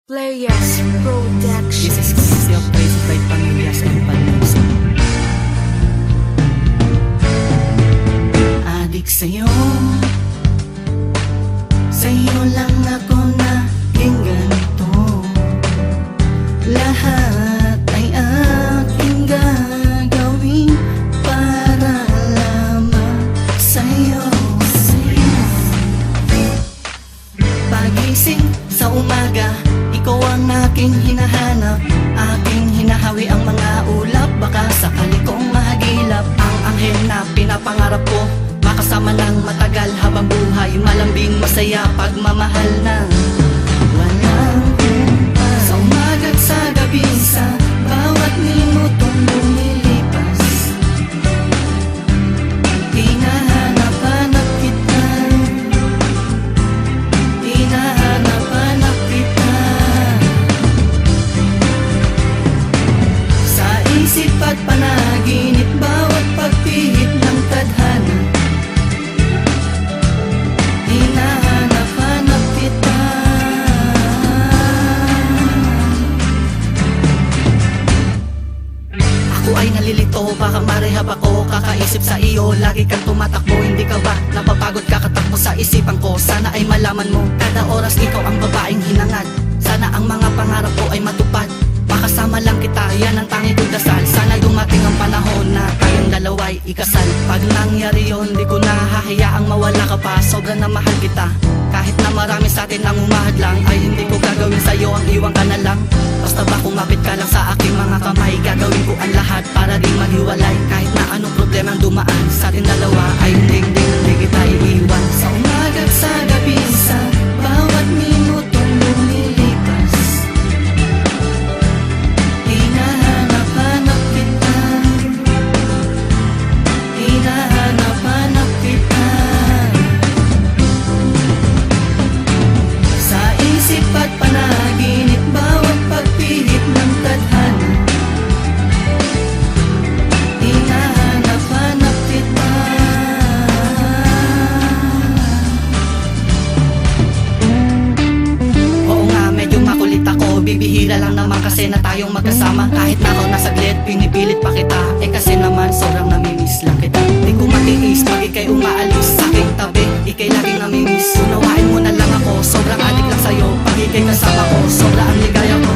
Players Production. This is courtesy of Praise by Pamilya sa Impalmusa. Adik sa'yo lang ako naging ganito. Lahat ay aking gagawin para lamang sa'yo. Pagising sa umaga, ikaw ang aking hinahanap. Aking hinahawi ang mga ulap, baka sakali kong mahagilap. Ang anghel na pinapangarap ko, makasama ng matagal habang buhay. Malambing masaya pagmamahal na walang kumpa. Sa umaga't sa gabi, sa bawat minutong lumilipas, hinahanap-hanap kita, hinahanap-hanap kita. Sa isip at panaginip, bawat pagpihit ng tadhana, hinahanap-hanap kita. Ako ay nalilito, baka marehab ako. Kakaisip sa iyo, lagi kang tumatakbo. Hindi ka ba napapagod kakatakbo sa isipan ko? Sana ay malaman mo, kada oras ikaw ang babaeng hinangad. Sana ang mga pangarap ko ay matupad. Makasama lang kita, yan ang tanging kong dasal. Sana dumating ang panahon na tayong dalawa'y ikasal. Pag nangyari yun, di ko na hahayaang mawala ka pa. Sobrang na mahal kita. Kahit na marami sa atin ang umahadlang, ay hindi ko gagawin sa'yo ang iwan ka na lang. Basta ba kumapit ka lang sa aking mga kamay, gagawin ko ang lahat para di maghiwalay. Kahit na anong problema ang dumaan sa ating dalawa, ay hindi kita iiwan. Sa umaga't sa gabi, sa bawat minutong lumilipas, hinahanap-hanap kita, hinahanap-hanap kita. Sa isip at panaginip, bawat pagpihit ng tadhana, hinahanap-hanap kita. Oo nga, medyo makulit ako. Bibihira lang naman kasi na tayong magkasama. Kahit na ako nasaglit, pinipilit pa kita. Eh kasi naman sobrang namimiss lang kita. Di ko matiis pag ika'y umaalis sa aking tabi. Ika'y laging namimiss. Unawain mo na lang ako, sobrang adik lang sa'yo. Pag ika'y kasama ko, sobrang ang ligaya ko.